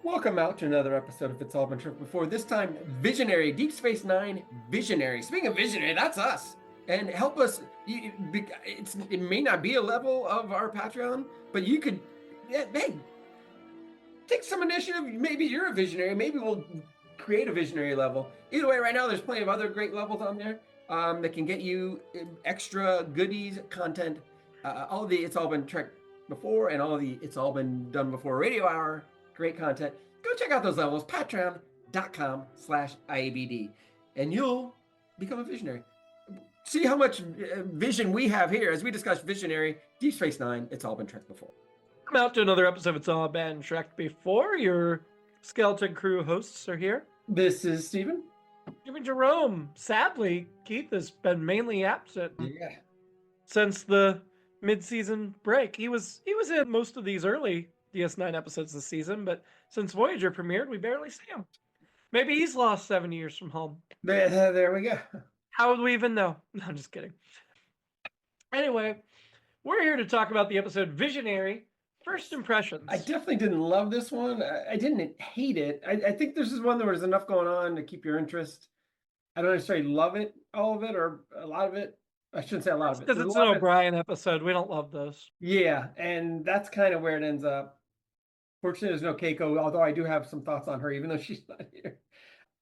Welcome out to another episode of It's All Been Tripped Before. This time, Visionary, Deep Space Nine Visionary. Speaking of Visionary, that's us. And help us. It may not be a level of our Patreon, but you could, hey, take some initiative. Maybe you're a visionary. Maybe we'll create a visionary level. Either way, right now, there's plenty of other great levels on there that can get you extra goodies, content, all the It's All Been Tricked Before and all the It's All Been Done Before Radio Hour. Great content. Go check out those levels, patreon.com/IABD, and you'll become a visionary. See how much vision we have here as we discuss Visionary, Deep Space Nine. It's all been tricked before. Welcome out to another episode of It's All Been Tricked Before. Your Skeleton Crew hosts are here. This is Steven. Jimmy-Jerome. Sadly, Keith has been mainly absent since the mid-season break. He was in most of these early DS9 episodes this season, but since Voyager premiered, we barely see him. Maybe he's lost 7 years from home. There we go. How would we even know? No, I'm just kidding. Anyway, we're here to talk about the episode Visionary, First Impressions. I definitely didn't love this one. I didn't hate it. I think this is one where there's enough going on to keep your interest. I don't necessarily love it, all of it, or a lot of it. I shouldn't say a lot of it. Because it's an O'Brien episode. We don't love those. Yeah, and that's kind of where it ends up. Fortunately, there's no Keiko, although I do have some thoughts on her, even though she's not here.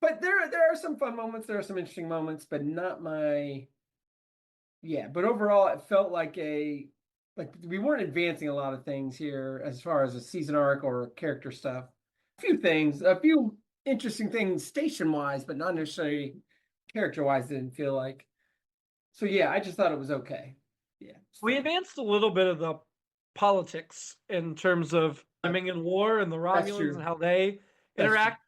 But there are some fun moments. There are some interesting moments, but not my... Yeah, but overall, it felt like we weren't advancing a lot of things here as far as a season arc or character stuff. A few interesting things station-wise, but not necessarily character-wise, didn't feel like. So yeah, I just thought it was okay. Yeah. We advanced a little bit of the politics in terms of Dominion War and the Romulans and how they interact.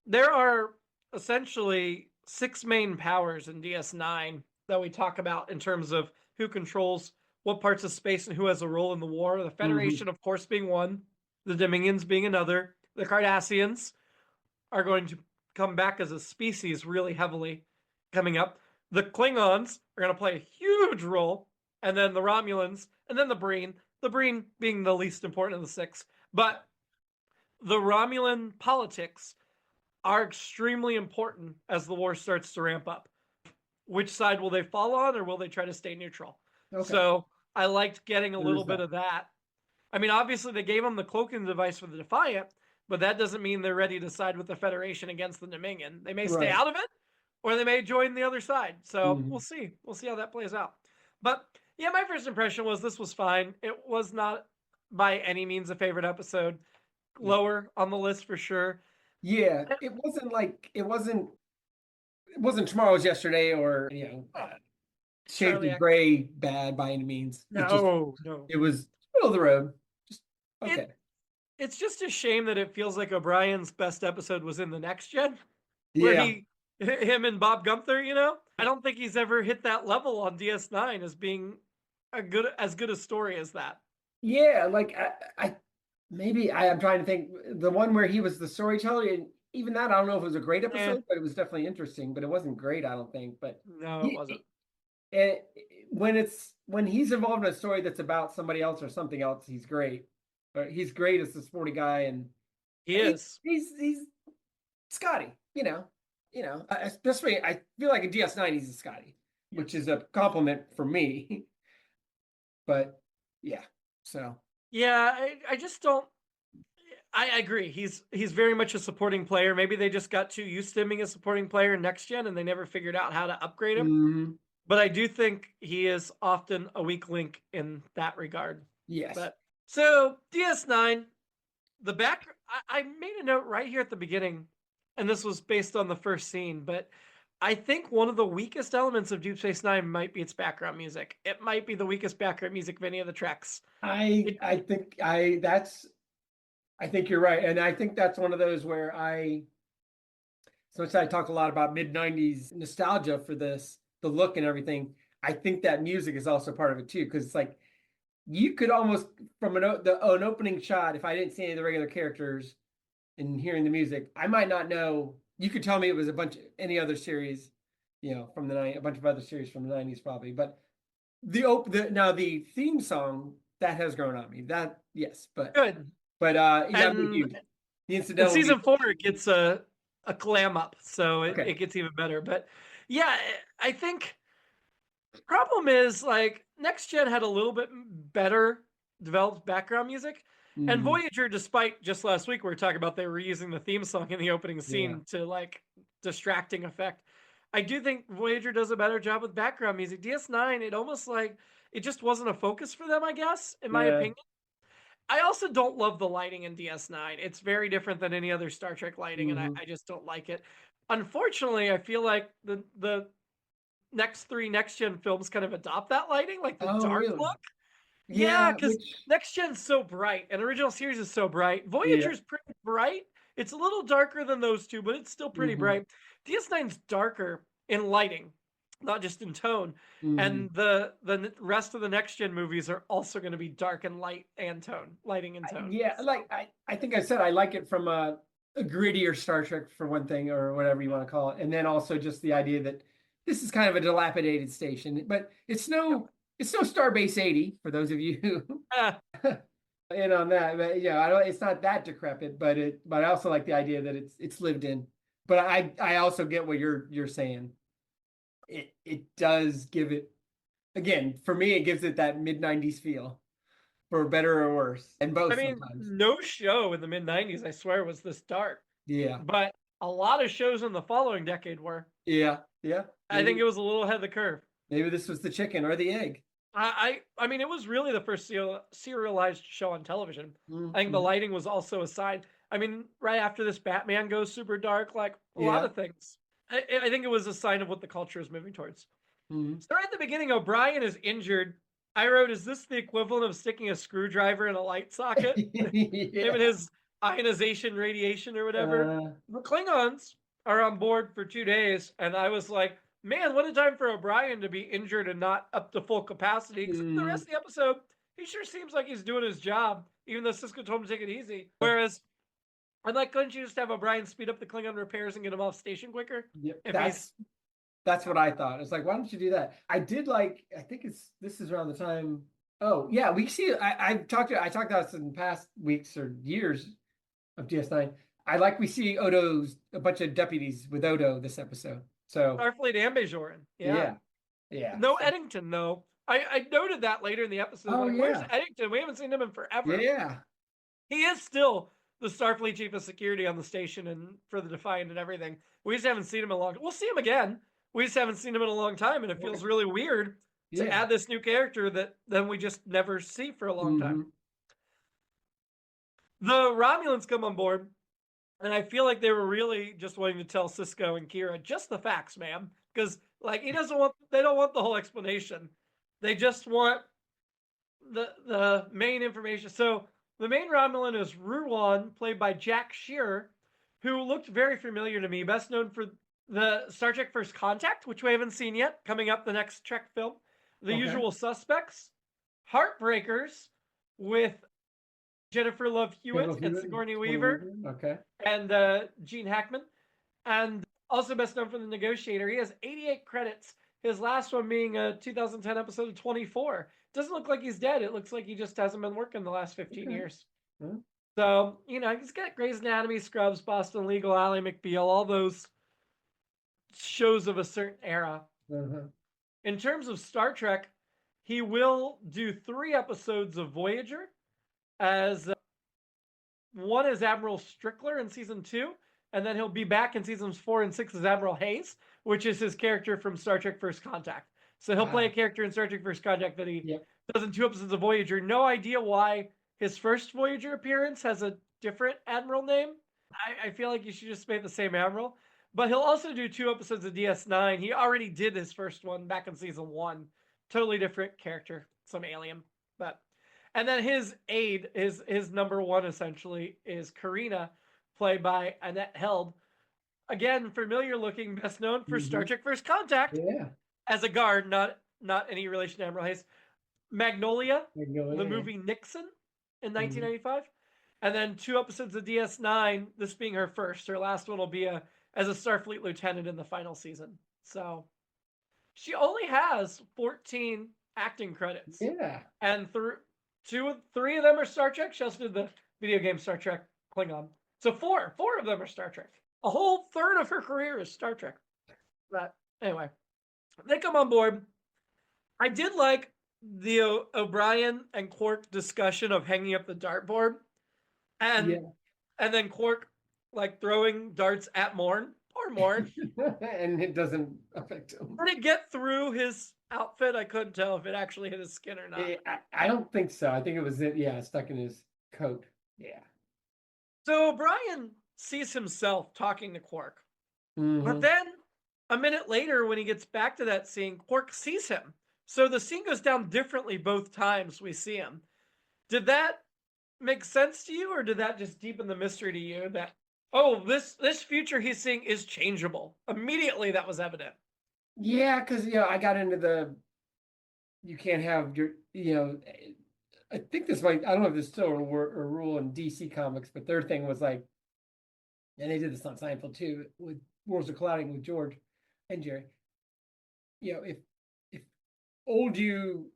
There are essentially 6 main powers in DS9 that we talk about in terms of who controls what parts of space and who has a role in the war. The Federation, of course, being one, the Dominions being another. The Cardassians are going to come back as a species really heavily coming up. The Klingons are going to play a huge role, and then the Romulans, and then the Breen being the least important of the 6. But the Romulan politics are extremely important as the war starts to ramp up. Which side will they fall on, or will they try to stay neutral? Okay. So I liked getting a little bit of that. I mean, obviously they gave them the cloaking device for the Defiant, but that doesn't mean they're ready to side with the Federation against the Dominion. They may stay out of it, or they may join the other side. So we'll see. We'll see how that plays out. But yeah, my first impression was this was fine. It was not by any means a favorite episode. Lower on the list for sure. Yeah, it wasn't Tomorrow's Yesterday or Shades of Gray bad by any means. No. It was middle of the road. Just okay. It's just a shame that it feels like O'Brien's best episode was in the Next Gen. Where him and Bob Gunther, I don't think he's ever hit that level on DS9 as being as good a story as that. Yeah, like I'm trying to think, the one where he was the storyteller, and even that, I don't know if it was a great episode, but it was definitely interesting, but it wasn't great, I don't think. But no, it wasn't. When he's involved in a story that's about somebody else or something else, he's great. But he's great as the sporty guy, and he's Scotty, especially I feel like in DS9 he's a Scotty, which is a compliment for me. But yeah, so yeah, I just don't. I agree. He's very much a supporting player. Maybe they just got too used to him being a supporting player in Next Gen, and they never figured out how to upgrade him. But I do think he is often a weak link in that regard. Yes. So DS9, I made a note right here at the beginning, and this was based on the first scene, but I think one of the weakest elements of Deep Space Nine might be its background music. It might be the weakest background music of any of the treks. I think you're right, and I think that's one of those where I talk a lot about mid-90s nostalgia for this, the look and everything. I think that music is also part of it too, because it's like you could almost, from an opening shot, if I didn't see any of the regular characters and hearing the music, I might not know. You could tell me it was any other series, from a bunch of other series from the 90s probably. But the theme song, that has grown on me. That, yes, but good. But The In incidental season 4, it gets a clam up, so Okay. it gets even better. But yeah, I think problem is like Next Gen had a little bit better developed background music, and Mhm. Voyager, despite just last week we were talking about they were using the theme song in the opening Yeah. scene to like distracting effect. I do think Voyager does a better job with background music. DS9, it almost like it just wasn't a focus for them, I guess, in my Yeah. opinion. I also don't love the lighting in DS9. It's very different than any other Star Trek lighting, and Mhm. I just don't like it. Unfortunately, I feel like the next 3 next gen films kind of adopt that lighting, like the Oh, dark really? look. Yeah, Yeah, because which next gen's so bright, and original series is so bright. yeah. Voyager's pretty bright. It's a little darker than those two, but it's still pretty Mhm. bright. DS9's darker in lighting, not just in tone. Mhm. And the rest of the next gen movies are also going to be dark and light and tone, lighting and tone. Yeah, like I think I said I like it from a grittier Star Trek for one thing, or whatever you want to call it, and then also just the idea that this is kind of a dilapidated station, but it's no Starbase 80 for those of you who Ah, in on that. But yeah, I don't. It's not that decrepit, but I also like the idea that it's lived in. But I also get what you're saying. It does give it again for me. It gives it that mid 90s feel, for better or worse, and I both mean, sometimes. no show in the mid 90s, I swear, was this dark. Yeah. But a lot of shows in the following decade were. Yeah, yeah. I think it was a little ahead of the curve. Maybe this was the chicken or the egg. I mean, it was really the first serialized show on television. I think the Mm-hmm. lighting was also a sign. I mean, right after this, Batman goes super dark, like a lot Yeah. of things. I think it was a sign of what the culture is moving towards. Mm-hmm. So right at the beginning, O'Brien is injured. I wrote, "Is this the equivalent of sticking a screwdriver in a light socket?" Him and Yeah. his ionization radiation or whatever. Uh, The Klingons are on board for 2 days, and I was like, man, what a time for O'Brien to be injured and not up to full capacity. Because the mm, rest of the episode, he sure seems like he's doing his job, even though Cisco told him to take it easy. Whereas, I'm like, couldn't you just have O'Brien speed up the Klingon repairs and get him off station quicker? yeah, If he's that's what I thought. It's like, why don't you do that? I did like. I think this is around the time. Oh yeah, we see. I talked about this in past weeks or years of DS9. I like we see Odo's a bunch of deputies with Odo this episode. So Starfleet and Bajoran. Yeah. yeah, yeah. No Eddington, though. I noted that later in the episode. Oh Like, where's yeah, Eddington? We haven't seen him in forever. yeah. He is still the Starfleet chief of security on the station and for the Defiant and everything. We just haven't seen him in a long time. We'll see him again. We just haven't seen him in a long time, and it feels really weird to Yeah. add this new character that then we just never see for a long time. Mhm. The Romulans come on board, and I feel like they were really just wanting to tell Cisco and Kira just the facts, ma'am. Because like they don't want the whole explanation. They just want the main information. So the main Romulan is Ruwan, played by Jack Shearer, who looked very familiar to me, best known for the Star Trek First Contact, which we haven't seen yet, coming up the next Trek film, The Okay. Usual Suspects, Heartbreakers with Jennifer Love Hewitt and Sigourney Weaver Okay. and Gene Hackman, and also best known for The Negotiator. He has 88 credits, his last one being a 2010 episode of 24. Doesn't look like he's dead. It looks like he just hasn't been working the last 15 years. Hmm. So, he's got Grey's Anatomy, Scrubs, Boston Legal, Ally McBeal, all those shows of a certain era. Uh-huh. In terms of Star Trek, he will do 3 episodes of Voyager as one as Admiral Strickler in season 2, and then he'll be back in seasons 4 and 6 as Admiral Hayes, which is his character from Star Trek First Contact. So he'll play a character in Star Trek First Contact that he does in 2 episodes of Voyager. No idea why his first Voyager appearance has a different Admiral name. I feel like you should just make the same Admiral. But he'll also do 2 episodes of DS9. He already did his first one back in season 1. Totally different character, some alien. And then his aide, his number 1 essentially, is Karina, played by Annette Held. Again, familiar looking, best known for Star Trek First Contact. Yeah. As a guard, not any relation to Admiral Hayes. Magnolia, the movie Nixon in 1995. And then 2 episodes of DS9, this being her first. Her last one will be as a Starfleet lieutenant in the final season. So she only has 14 acting credits. Yeah. And 3 of them are Star Trek. She also did the video game Star Trek Klingon. So four of them are Star Trek. A whole third of her career is Star Trek. But anyway, they come on board. I did like the O'Brien and Quark discussion of hanging up the dartboard, and then Quark like throwing darts at Morn. Poor Morn. And it doesn't affect him. Did it get through his outfit? I couldn't tell if it actually hit his skin or not. I don't think so. I think it was stuck in his coat. Yeah. So O'Brien sees himself talking to Quark. Mm-hmm. But then a minute later, when he gets back to that scene, Quark sees him. So the scene goes down differently both times we see him. Did that make sense to you, or did that just deepen the mystery to you that, oh, this future he's seeing is changeable? Immediately that was evident. Yeah, because, I got into you can't have your, I think this might, I don't know if there's still a rule in DC Comics, but their thing was like, and they did this on Seinfeld too, with Worlds of Colliding with George and Jerry. If old you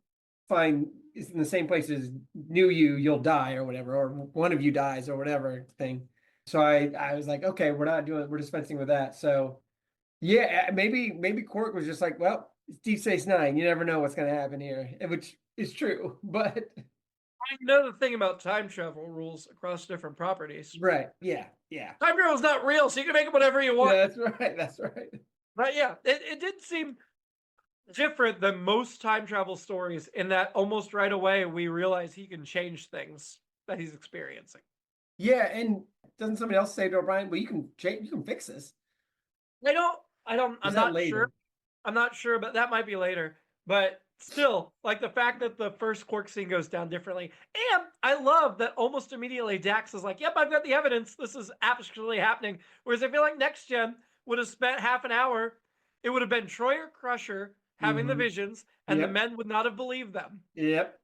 find is in the same place as new you'll die or whatever, or one of you dies or whatever thing. So I was like, okay, we're dispensing with that. So yeah, maybe Quark was just like, well, it's Deep Space Nine. You never know what's going to happen here, which is true. But I know the thing about time travel rules across different properties. Right. Yeah. Time travel is not real, so you can make it whatever you want. Yeah, that's right. But yeah, it did seem different than most time travel stories in that almost right away we realize he can change things that he's experiencing. Yeah, and doesn't somebody else say to O'Brien, well, you can fix this? I'm not sure. I'm not sure, but that might be later. But still, like the fact that the first Quark scene goes down differently. And I love that almost immediately Dax is like, yep, I've got the evidence. This is actually happening. Whereas I feel like Next Gen would have spent half an hour. It would have been Troy or Crusher having the visions, and the men would not have believed them. Yep.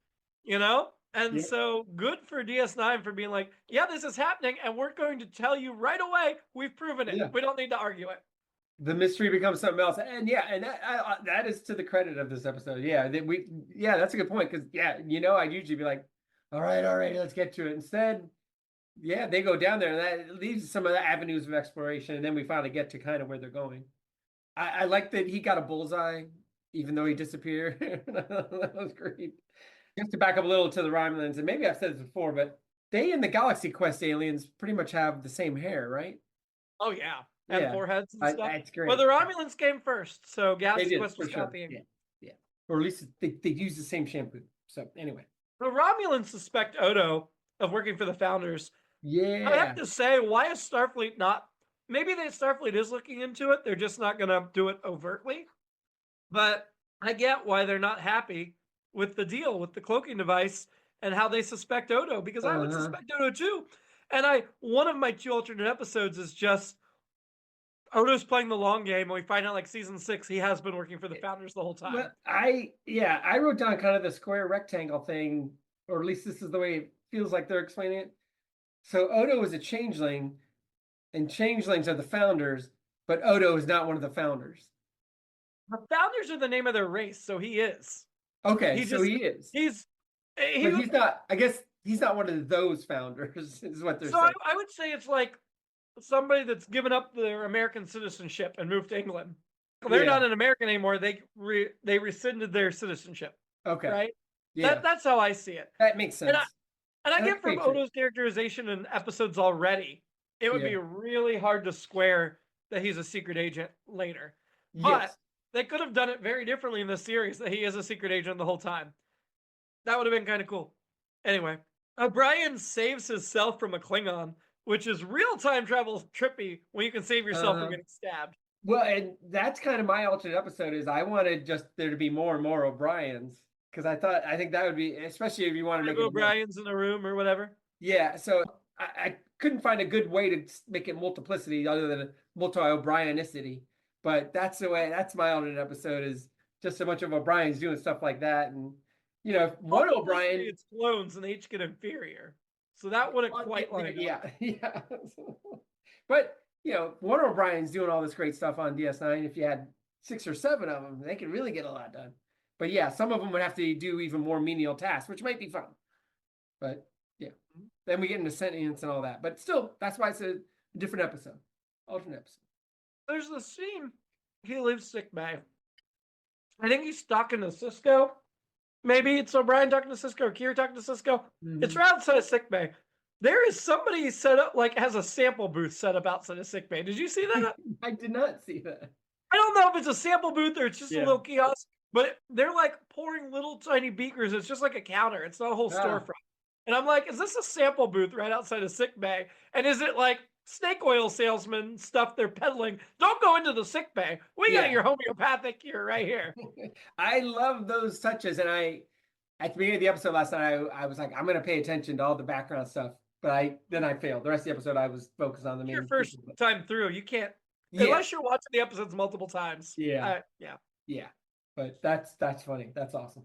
And so good for DS9 for being like, yeah, this is happening, and we're going to tell you right away. We've proven it. Yeah. We don't need to argue it. The mystery becomes something else, and that is to the credit of this episode. That's a good point, because I'd usually be like, all right, let's get to it. Instead, they go down there, and that leaves some of the avenues of exploration, and then we finally get to kind of where they're going. I like that he got a bullseye, even though he disappeared. That was great. Just to back up a little to the Romulans, and maybe I've said this before, but they and the Galaxy Quest aliens pretty much have the same hair, right? Oh, yeah. And foreheads and stuff. That's great. Well, the Romulans came first, so Galaxy Quest was copying. Yeah. Or at least they use the same shampoo. So anyway. The Romulans suspect Odo of working for the Founders. Yeah. I have to say, why is Starfleet not... Maybe Starfleet is looking into it. They're just not going to do it overtly. But I get why they're not happy with the deal with the cloaking device and how they suspect Odo, because I would suspect Odo too. And one of my 2 alternate episodes is just Odo's playing the long game, and we find out like season 6 he has been working for the Founders the whole time. Well, I wrote down kind of the square rectangle thing, or at least this is the way it feels like they're explaining it. So Odo is a changeling, and changelings are the Founders, but Odo is not one of the Founders. The Founders are the name of their race, so he is. Okay, he is. He's not. I guess he's not one of those Founders. Is what they're saying. So I would say it's like somebody that's given up their American citizenship and moved to England. They're not an American anymore. They rescinded their citizenship. Okay, right? Yeah, that's how I see it. That makes sense. And I get from Odo's characterization in episodes already, it would be really hard to square that he's a secret agent later. Yes. But they could have done it very differently in this series, that he is a secret agent the whole time. That would have been kind of cool. Anyway, O'Brien saves himself from a Klingon, which is real time travel trippy when you can save yourself from getting stabbed. Well, and that's kind of my alternate episode is I wanted just there to be more and more O'Briens, because I think that would be, especially if you want to make O'Briens in a room or whatever. Yeah, so I couldn't find a good way to make it multiplicity other than multi-O'Brienicity. But that's the way. That's my alternate episode is just a bunch of O'Briens doing stuff like that, and one O'Brien. It's clones, and they each get inferior, so that wouldn't quite line up. Yeah. But one O'Brien's doing all this great stuff on DS9. If you had 6 or 7 of them, they could really get a lot done. But yeah, some of them would have to do even more menial tasks, which might be fun. But Yeah. Then we get into sentience and all that. But still, that's why it's a different episode. Alternate episode. There's the scene. He leaves sick bay. I think he's talking to Cisco. Maybe it's O'Brien talking to Cisco or Kira talking to Cisco. It's right outside of sick bay. There is somebody set up, like, has a sample booth set up outside of sick bay. Did you see that? I did not see that. I don't know if it's a sample booth or it's just a little kiosk, but they're like pouring little tiny beakers. It's just like a counter. It's not a whole storefront. And I'm like, is this a sample booth right outside of sick bay? And is it like snake oil salesman stuff they're peddling? Don't go into the sick bay. We got your homeopathic here right here. I love those touches. And at the beginning of the episode last night, I was like, I'm going to pay attention to all the background stuff. But I failed. The rest of the episode, I was focused on the main. Your first time through, you can't, unless you're watching the episodes multiple times. Yeah. But that's funny. That's awesome.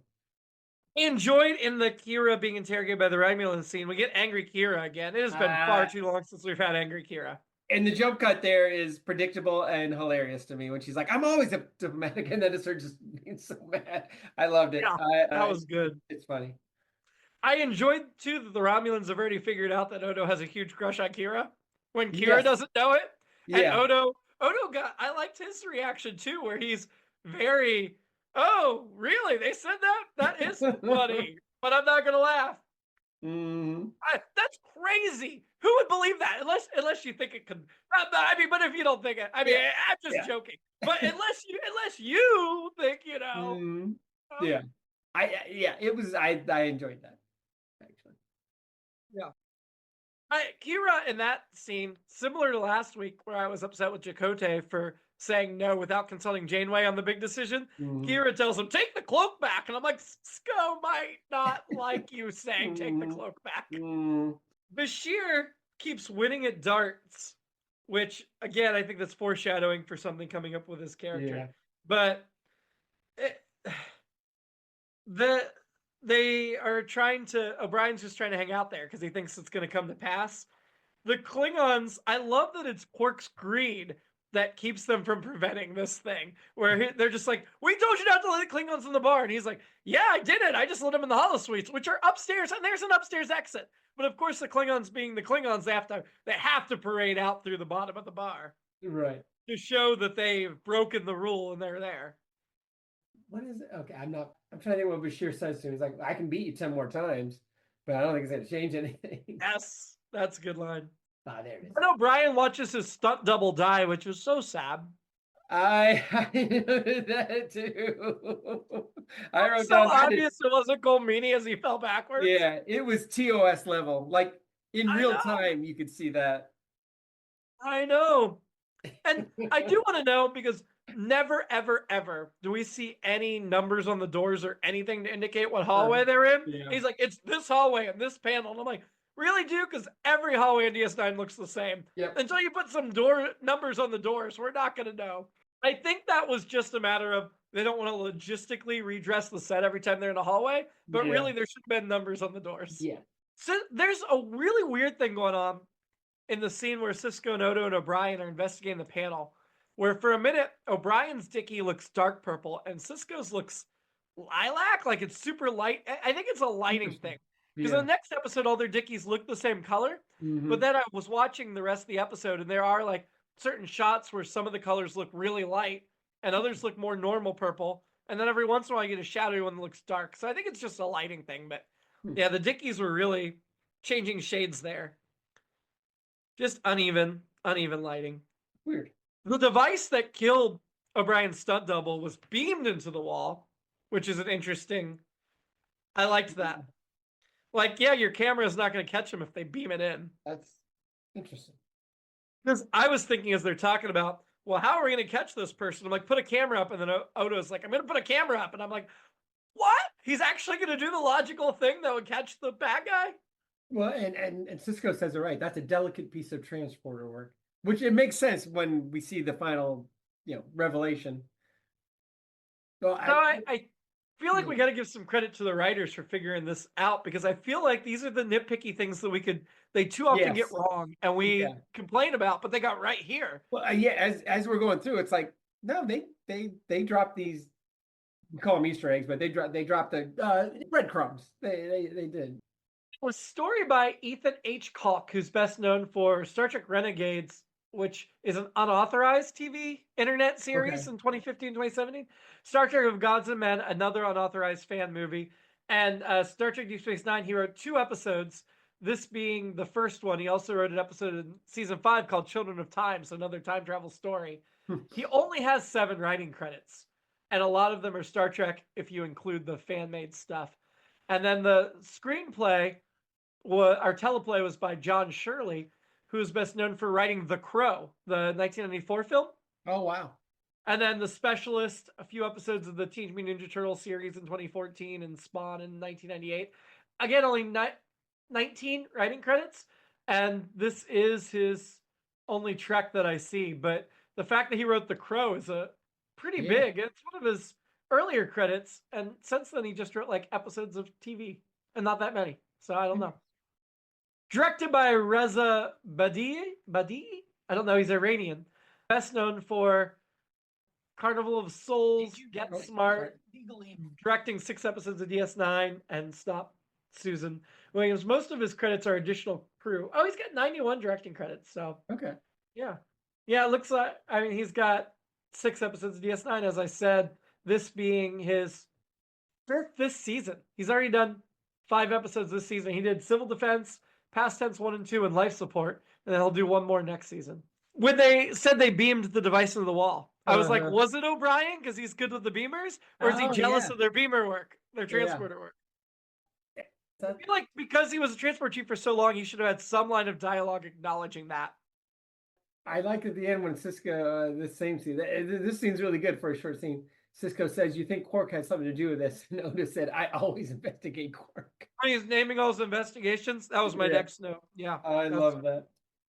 I enjoyed in the Kira being interrogated by the Romulan scene. We get angry Kira again. It has been far too long since we've had angry Kira. And the jump cut there is predictable and hilarious to me when she's like, I'm always diplomatic, and then it's her just being so mad. I loved it. Yeah, that was good. It's funny. I enjoyed, too, that the Romulans have already figured out that Odo has a huge crush on Kira when Kira doesn't know it. And Odo I liked his reaction, too, where he's very, oh, really? They said that? That is funny, but I'm not going to laugh. That's crazy. Who would believe that? Unless you think it could. I mean, but if you don't think it, I mean, I'm just joking. But unless you think, you know. It was. I enjoyed that. Actually. Yeah. Kira in that scene, similar to last week where I was upset with Chakotay for saying no without consulting Janeway on the big decision. Kira tells him, take the cloak back. And I'm like, Sko might not like you saying take the cloak back. Bashir keeps winning at darts, which, again, I think that's foreshadowing for something coming up with his character. Yeah. But they are O'Brien's just trying to hang out there because he thinks it's going to come to pass. The Klingons, I love that it's Quark's greed that keeps them from preventing this thing, where they're just like, we told you not to let the Klingons in the bar. And he's like, yeah, I did it. I just let them in the holosuites, which are upstairs, and there's an upstairs exit. But of course, the Klingons being the Klingons, they have to parade out through the bottom of the bar. Right. To show that they've broken the rule and they're there. What is it? Okay, I'm trying to think what Bashir says to him. He's like, I can beat you 10 more times, but I don't think it's going to change anything. Yes, that's a good line. Ah, there it is. I know Brian watches his stunt double die, which was so sad. I noted that too. I wrote so down obvious it wasn't Golmini as he fell backwards. Yeah, it was TOS level. Like in real time, you could see that. I know. And I do want to know, because never, ever, ever do we see any numbers on the doors or anything to indicate what hallway they're in. Yeah. He's like, it's this hallway and this panel. And I'm like, really, dude? Because every hallway in DS9 looks the same. Yep. Until you put some door numbers on the doors, we're not going to know. I think that was just a matter of they don't want to logistically redress the set every time they're in a hallway. But really, there should have been numbers on the doors. Yeah. So there's a really weird thing going on in the scene where Cisco and Odo and O'Brien are investigating the panel, where for a minute, O'Brien's dicky looks dark purple and Cisco's looks lilac, like it's super light. I think it's a lighting thing. Because in the next episode, all their dickies look the same color. But then I was watching the rest of the episode, and there are like certain shots where some of the colors look really light and others look more normal purple. And then every once in a while, you get a shadowy one that looks dark. So I think it's just a lighting thing. But yeah, the dickies were really changing shades there. Just uneven lighting. Weird. The device that killed O'Brien's stunt double was beamed into the wall, which is an interesting. I liked that. Like, yeah, your camera is not going to catch them if they beam it in. That's interesting. Because I was thinking as they're talking about, well, how are we going to catch this person? I'm like, put a camera up. And then Odo's like, I'm going to put a camera up. And I'm like, what? He's actually going to do the logical thing that would catch the bad guy? Well, and Cisco says it right. That's a delicate piece of transporter work, which it makes sense when we see the final, revelation. Well, I feel like we got to give some credit to the writers for figuring this out, because I feel like these are the nitpicky things that they too often get wrong and we complain about, but they got right here. Well, as we're going through, it's like, no, they dropped these, we call them Easter eggs, but they dropped the breadcrumbs. They did. A story by Ethan H. Kalk, who's best known for Star Trek Renegades, which is an unauthorized TV internet series Okay. in 2015, 2017. Star Trek of Gods and Men, another unauthorized fan movie. And Star Trek Deep Space Nine, he wrote 2 episodes, this being the first one. He also wrote an episode in season 5 called Children of Time, so another time travel story. He only has 7 writing credits, and a lot of them are Star Trek if you include the fan-made stuff. And then the screenplay, our teleplay, was by John Shirley, who is best known for writing The Crow, the 1994 film. Oh, wow. And then The Specialist, a few episodes of the Teenage Mutant Ninja Turtles series in 2014, and Spawn in 1998. Again, only 19 writing credits, and this is his only Trek that I see. But the fact that he wrote The Crow is a pretty big. It's one of his earlier credits, and since then he just wrote like episodes of TV, and not that many. So I don't know. Directed by Reza Badi. I don't know. He's Iranian. Best known for Carnival of Souls, Get Smart, directing 6 episodes of DS9, and Stop Susan Williams. Most of his credits are additional crew. Oh, he's got 91 directing credits. So okay, yeah, it looks like. I mean, he's got 6 episodes of DS9, as I said. This being his 5th this season. He's already done 5 episodes this season. He did Civil Defense, Past Tense 1 and 2, and Life Support, and then he'll do 1 more next season. When they said they beamed the device into the wall, I was like, was it O'Brien because he's good with the beamers, or is he jealous of their beamer work, their transporter work? I feel like because he was a transport chief for so long, he should have had some line of dialogue acknowledging that. I like at the end when Sisko, this same scene, this scene's really good for a short scene. Sisko says, "You think Quark had something to do with this?" And Otis said, "I always investigate Quark." He's naming all his investigations. That was my next note. Yeah. I love that.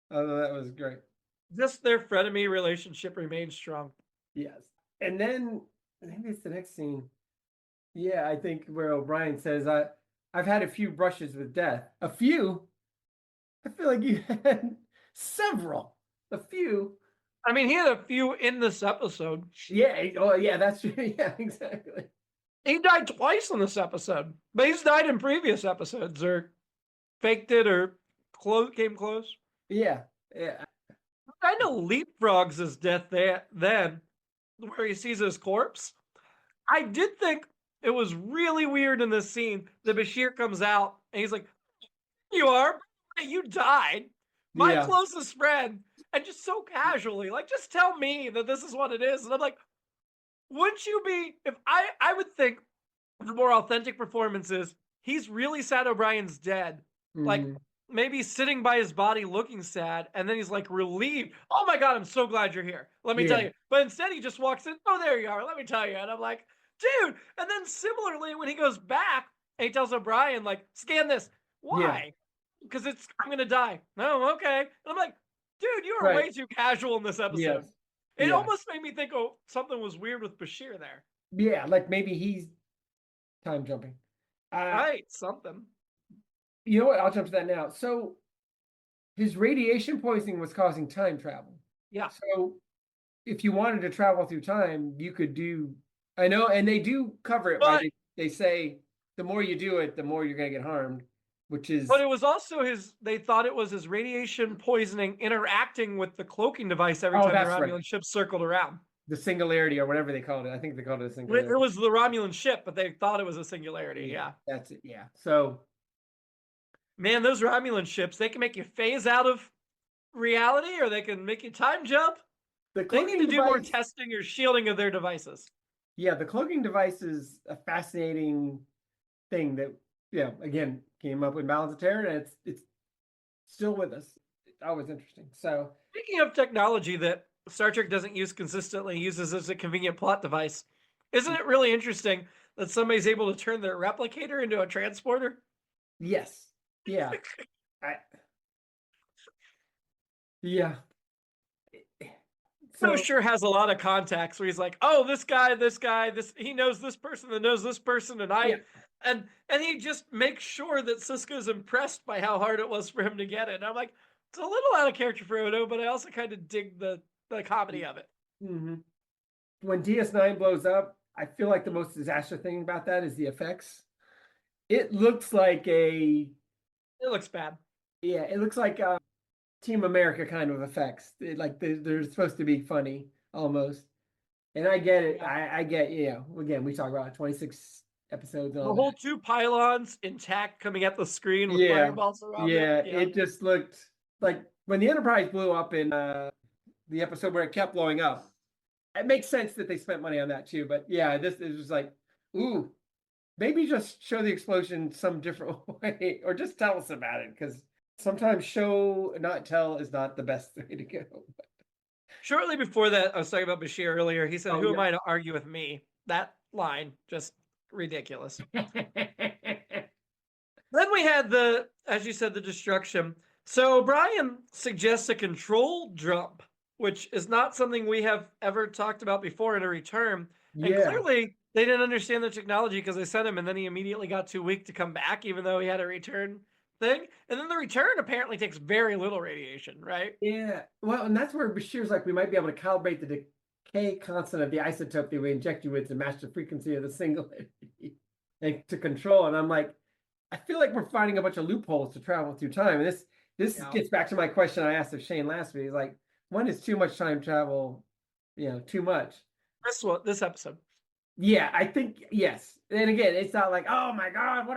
Oh, that was great. Just their frenemy relationship remains strong. Yes. And then maybe it's the next scene. Yeah, I think where O'Brien says, I've had a few brushes with death. A few? I feel like you had several. A few. I mean, he had a few in this episode. Yeah. Oh, yeah, that's true. Yeah, exactly. He died twice in this episode, but he's died in previous episodes, or faked it, or came close. Yeah. Yeah. Kind of leapfrogs his death then, where he sees his corpse. I did think it was really weird in this scene that Bashir comes out and he's like, "You are? You died. My closest friend." And just so casually, like, just tell me that this is what it is. And I'm like, wouldn't you be, if I would think the more authentic performance is, he's really sad O'Brien's dead. Like, maybe sitting by his body looking sad, and then he's like relieved. "Oh my God, I'm so glad you're here. Let me tell you." But instead he just walks in, "Oh, there you are. Let me tell you." And I'm like, dude. And then similarly, when he goes back and he tells O'Brien, like, "Scan this." Why? Because I'm going to die. "No, okay." And I'm like, dude, you were way too casual in this episode. It almost made me think, oh, something was weird with Bashir there. Yeah, like maybe he's time jumping. Something. You know what? I'll jump to that now. So his radiation poisoning was causing time travel. Yeah. So if you wanted to travel through time, you could do, I know, and they do cover it, right? They say the more you do it, the more you're going to get harmed, which is. But it was also they thought it was his radiation poisoning interacting with the cloaking device every time the Romulan ship circled around. The singularity, or whatever they called it. I think they called it a singularity. It was the Romulan ship, but they thought it was a singularity. Yeah. That's it. Yeah. So. Man, those Romulan ships, they can make you phase out of reality, or they can make you time jump. They need to do more testing or shielding of their devices. Yeah, the cloaking device is a fascinating thing that, again, came up with Balance of Terror, and it's still with us. It's always interesting. So, speaking of technology that Star Trek doesn't use consistently, uses as a convenient plot device, isn't it really interesting that somebody's able to turn their replicator into a transporter? Yes. Yeah. So sure has a lot of contacts where he's like, "Oh, this guy, he knows this person that knows this person," and he just makes sure that Sisko's impressed by how hard it was for him to get it. And I'm like, it's a little out of character for Odo, but I also kind of dig the comedy of it. Mm-hmm. When DS9 blows up, I feel like the most disaster thing about that is the effects. It looks like a It looks bad. Yeah, it looks like Team America kind of effects. Like they're supposed to be funny almost. And I get it. Yeah. I get, again, we talk about 26 episodes and The all whole that. 2 pylons intact coming at the screen with Yeah. fireballs around it. Yeah. Yeah. It just looked like when the Enterprise blew up in the episode where it kept blowing up. It makes sense that they spent money on that too. But yeah, this is just like, ooh, maybe just show the explosion some different way or just tell us about it because sometimes show, not tell is not the best way to go. Shortly before that, I was talking about Bashir earlier. He said, Oh, "Who am I to argue with me?" That line, just ridiculous. Then we had as you said, the destruction. So O'Brien suggests a control jump, which is not something we have ever talked about before in a return. And Yeah. clearly, they didn't understand the technology because they sent him, and then he immediately got too weak to come back, even though he had a return thing. And then the return apparently takes very little radiation, right? Yeah. Well, and that's where Bashir's like, we might be able to calibrate the decay constant of the isotope that we inject you with to match the frequency of the singularity and to control. And I'm like, I feel like we're finding a bunch of loopholes to travel through time. And this gets back to my question I asked of Shane last week. He's like, when is too much time travel, too much? This episode. Yeah, I think yes. And again, it's not like, oh my God,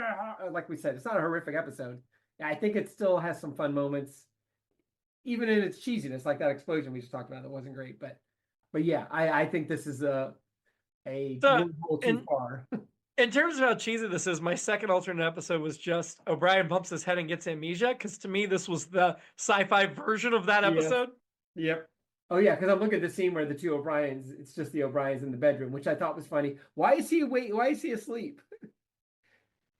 like we said, it's not a horrific episode. I think it still has some fun moments, even in its cheesiness, like that explosion we just talked about that wasn't great. But yeah, I think this is a wormhole too far. In terms of how cheesy this is, my second alternate episode was just O'Brien bumps his head and gets amnesia, because to me this was the sci-fi version of that episode. Yep. Oh yeah, because I'm looking at the scene where the two O'Briens, it's just the O'Briens in the bedroom, which I thought was funny. Why is he asleep?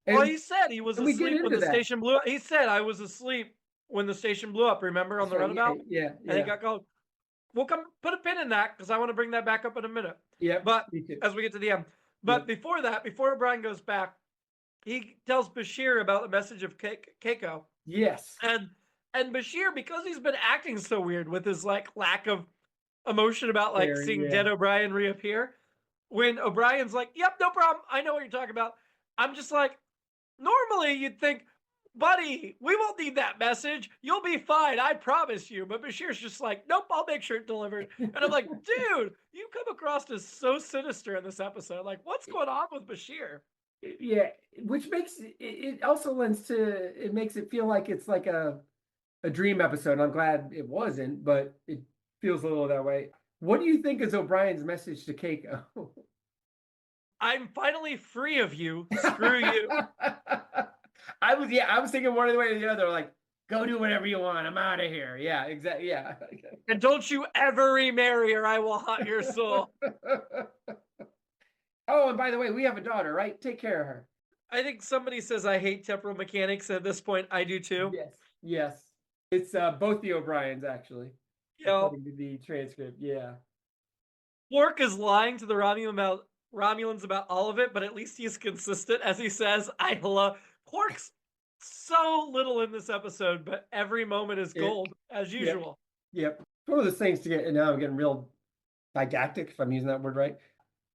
Well, he said he was asleep when the station blew up. He said, I was asleep when the station blew up, remember, on the runabout? Yeah. And he got called. We'll come put a pin in that because I want to bring that back up in a minute. Yeah. But as we get to the end. But before that, before O'Brien goes back, he tells Bashir about the message of Keiko. Yes. And Bashir, because he's been acting so weird with his like lack of emotion about like seeing dead O'Brien reappear, when O'Brien's like, yep, no problem, I know what you're talking about. I'm just like, normally you'd think, buddy, we won't need that message. You'll be fine, I promise you. But Bashir's just like, nope, I'll make sure it's delivered. And I'm like, dude, you come across as so sinister in this episode. Like, what's going on with Bashir? Yeah, which makes it also it makes it feel like it's like a dream episode. I'm glad it wasn't, but it feels a little that way. What do you think is O'Brien's message to Keiko? I'm finally free of you. Screw you. I was thinking one way or the other, like, go do whatever you want. I'm out of here. Yeah, exactly. Yeah. And don't you ever remarry or I will haunt your soul. Oh, and by the way, we have a daughter, right? Take care of her. I think somebody says I hate temporal mechanics. At this point, I do too. Yes. It's both the O'Briens, actually. Yeah. According to the transcript, yeah. Quark is lying to the Romulans about all of it, but at least he's consistent, as he says, I love... Quark's so little in this episode, but every moment is gold, as usual. Yep. One of those things to get, and now I'm getting real didactic, if I'm using that word right.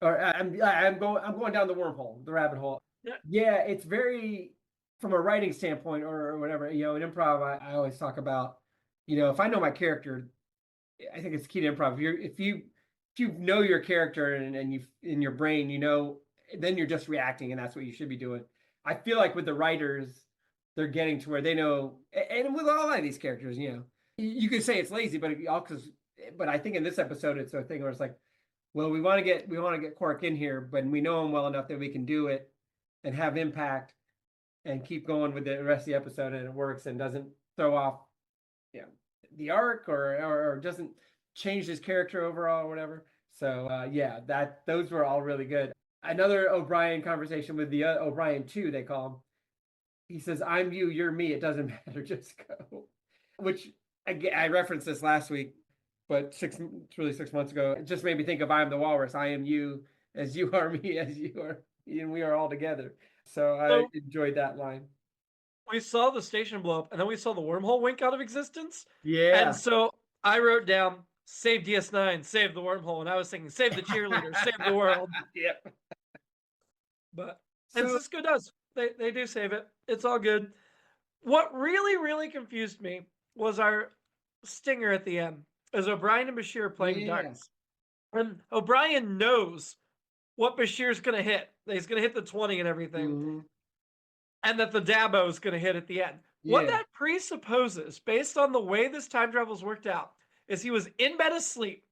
Or I'm going down the wormhole, the rabbit hole. Yeah, it's very, from a writing standpoint or whatever, in improv, I always talk about, if I know my character, I think it's key to improv. If you know your character and you in your brain, then you're just reacting, and that's what you should be doing. I feel like with the writers, they're getting to where they know, and with all of these characters, you could say it's lazy, but I think in this episode, it's a thing where it's like, well, we want to get Quark in here, but we know him well enough that we can do it and have impact and keep going with the rest of the episode, and it works and doesn't throw off, the arc or doesn't change his character overall or whatever. So those were all really good. Another O'Brien conversation with the O'Brien 2, they call him. He says, I'm you, you're me, it doesn't matter, just go. Which, I referenced this last week, but 6 months ago. It just made me think of I am the walrus, I am you, as you are me, as you are, and we are all together. So I enjoyed that line. We saw the station blow up, and then we saw the wormhole wink out of existence. Yeah. And so I wrote down, save DS9, save the wormhole. And I was thinking, save the cheerleader, save the world. Yep. And Cisco does. They do save it. It's all good. What really, really confused me was our stinger at the end, as O'Brien and Bashir playing darts. And O'Brien knows what Bashir's going to hit. He's going to hit the 20 and everything. And that the Dabo is going to hit at the end. What that presupposes, based on the way this time travel's worked out, is he was in bed asleep.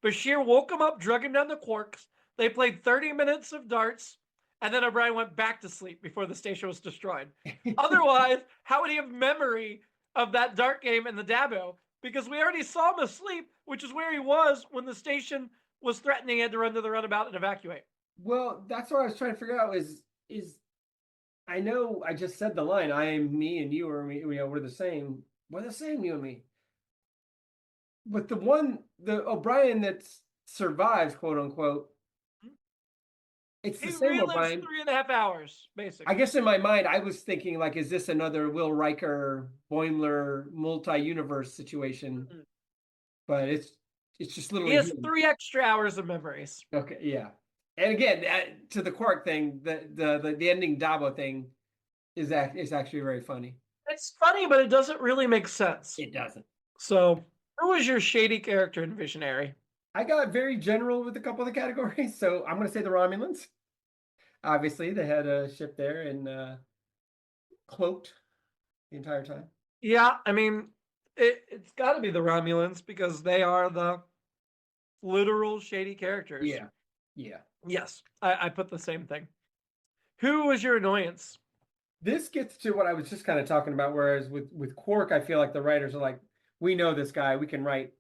Bashir woke him up, drug him down the quarks. They played 30 minutes of darts, and then O'Brien went back to sleep before the station was destroyed. Otherwise, how would he have memory of that dart game and the Dabo? Because we already saw him asleep, which is where he was when the station was threatening he had to run to the runabout and evacuate. Well, that's what I was trying to figure out is I know I just said the line, I am me and you are me, we're the same. We're the same, you and me. But the O'Brien that survives, quote unquote, it's the same O'Brien. 3.5 hours, basically. I guess in my mind, I was thinking, like, is this another Will Riker, Boimler multi-universe situation? But it's just literally. He has 3 extra hours of memories. Okay, yeah. And again, to the Quark thing, the ending Dabo thing is actually very funny. It's funny, but it doesn't really make sense. It doesn't. So, who was your shady character in Visionary? I got very general with a couple of the categories, so I'm going to say the Romulans. Obviously, they had a ship there and cloaked the entire time. Yeah, I mean, it's got to be the Romulans because they are the literal shady characters. Yeah. Yes, I put the same thing. Who was your annoyance? This gets to what I was just kind of talking about, whereas with Quark, I feel like the writers are like, we know this guy, we can write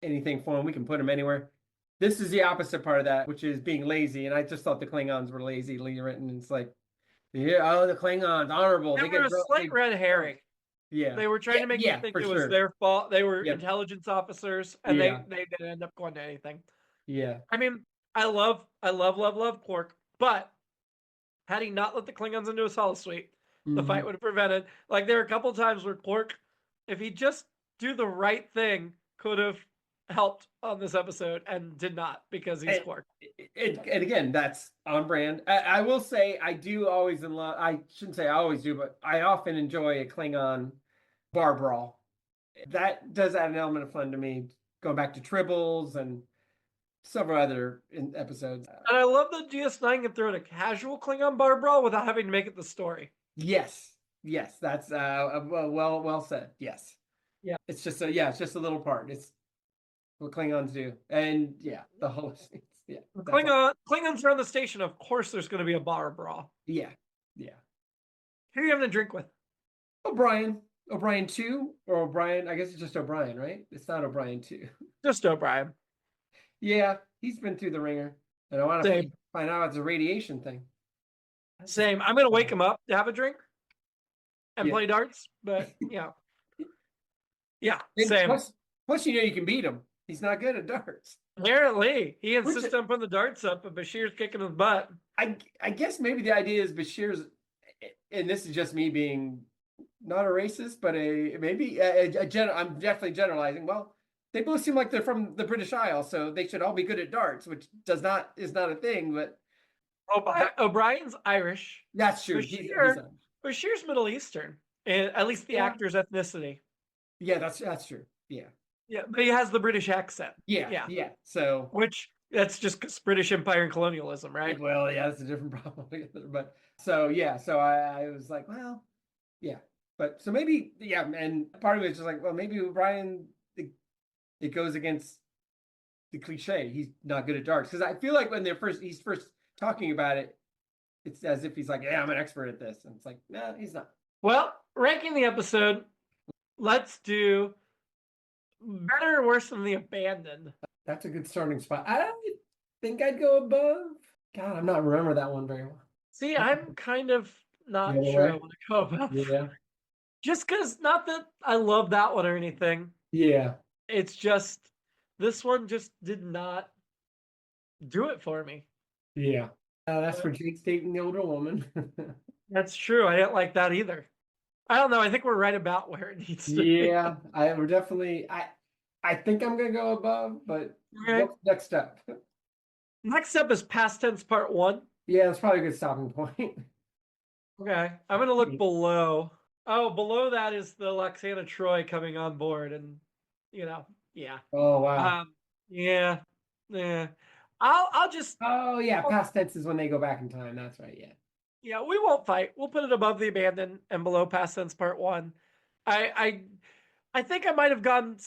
anything for him, we can put him anywhere. This is the opposite part of that, which is being lazy, and I just thought the Klingons were lazily written. It's like, the Klingons, honorable. They were a slight red herring. Yeah. They were trying to make you think it was their fault. They were intelligence officers, and they didn't end up going to anything. Yeah. I mean, I love Quark, but had he not let the Klingons into his holosuite, the fight would have prevented. Like, there are a couple times where Quark, if he just do the right thing, could have helped on this episode and did not because he's Quark. And again, that's on brand. I will say I do always I shouldn't say I always do, but I often enjoy a Klingon bar brawl. That does add an element of fun to me, going back to Tribbles and several other episodes. And I love that DS9 can throw in a casual Klingon bar brawl without having to make it the story. Yes, that's well said. Yes. Yeah. It's just it's just a little part. It's what Klingons do. And the whole Klingons are on the station. Of course there's going to be a bar brawl. Yeah. Who are you having a drink with? O'Brien 2 or O'Brien. I guess it's just O'Brien, right? It's not O'Brien 2. Just O'Brien. Yeah, he's been through the ringer. And I want to find out it's a radiation thing. Same. I'm going to wake him up to have a drink and play darts. But, same. Plus, you can beat him. He's not good at darts. Apparently. He insists on putting the darts up, but Bashir's kicking his butt. I guess maybe the idea is Bashir's, and this is just me being not a racist, but I'm definitely generalizing. Well, they both seem like they're from the British Isles, so they should all be good at darts, which is not a thing, but O'Brien's Irish. That's true. Bashir's Middle Eastern, at least the actor's ethnicity. Yeah, that's true. Yeah, but he has the British accent. Yeah. So, which that's just because British Empire and colonialism, right? Well, that's a different problem. But so I was like, well, but so maybe and part of it is just like, well, maybe O'Brien, it goes against the cliche. He's not good at darts because I feel like when he's first talking about it, it's as if he's like, I'm an expert at this, and it's like, no, he's not. Well, ranking the episode, let's do better or worse than The Abandoned. That's a good starting spot. I don't think I'd go above. God, I'm not remember that one very well. See, I'm kind of not sure I want to go above. Yeah. Just because, not that I love that one or anything. Yeah. It's just, this one just did not do it for me. Yeah. That's for Jake's dating the older woman. That's true. I didn't like that either. I don't know. I think we're right about where it needs to be. Yeah, we're definitely. I think I'm gonna go above, but what's next step? Next up is Past Tense Part 1. Yeah, that's probably a good stopping point. Okay, I'm gonna look below. Oh, below that is the Loxana Troy coming on board, and yeah. Oh wow. Yeah, yeah. I'll just Oh yeah, past tense is when they go back in time. That's right. Yeah. yeah. We won't fight. We'll put it above the abandoned and below past tense part one. I I think I might have gone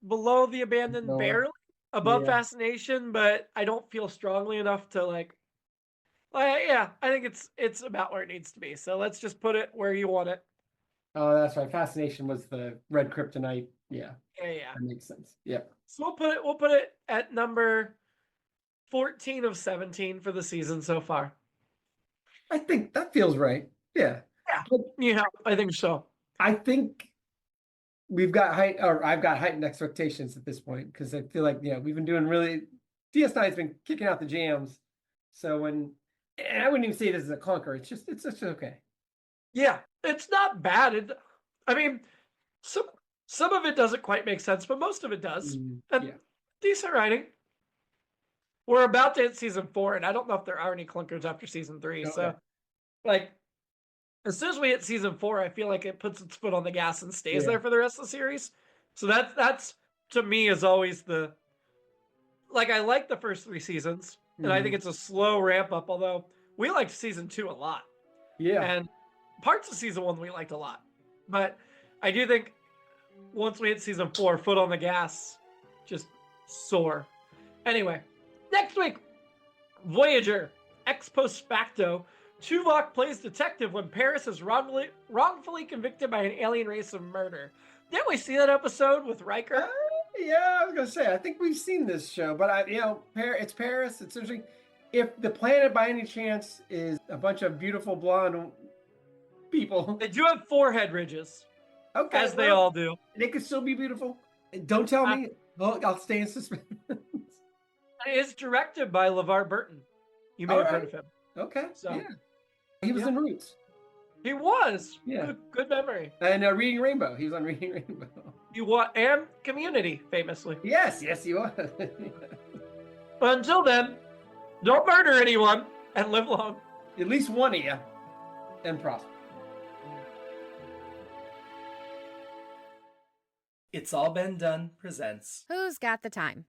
below the abandoned Lower. barely, above Yeah. fascination, but I don't feel strongly enough to yeah. I think it's about where it needs to be. So let's just put it where you want it. Oh, that's right. Fascination was the red kryptonite. Yeah, Yeah. that makes sense. Yeah. So we'll put it at number 14 of 17 for the season so far. I think that feels right. Yeah. Yeah. But Yeah, I think so. I think we've got I've got heightened expectations at this point because I feel like, we've been doing really, DS9's been kicking out the jams. So and I wouldn't even say this is a clunker. It's just okay. Yeah, it's not bad. I mean, some of it doesn't quite make sense, but most of it does. And Yeah. decent writing. We're about to hit season 4, and I don't know if there are any clunkers after season 3. Okay. So, like, as soon as we hit season 4, I feel like it puts its foot on the gas and stays there for the rest of the series. So that's to me is always the I like the first 3 seasons, and I think it's a slow ramp up. Although we liked season 2 a lot, Yeah. and parts of season 1 we liked a lot, but I do think once we hit season 4, foot on the gas, just soar. Anyway, next week, Voyager, ex post facto. Tuvok plays detective when Paris is wrongfully convicted by an alien race of murder. Didn't we see that episode with Riker? Yeah, I was gonna say I think we've seen this show, but it's Paris. It's interesting. If the planet by any chance is a bunch of beautiful blonde people, They do have forehead ridges, okay, as they all do. they could still be beautiful. Don't tell me. I'll stay in suspense. It is directed by LeVar Burton. You may have heard of him. Okay, So, yeah, he was in Roots. He was. Yeah. Good memory. And Reading Rainbow. He was on Reading Rainbow. And Community, famously. Yes, he was. But until then, don't murder anyone and live long. At least one of you, and prosper. It's All Been Done presents Who's Got the Time?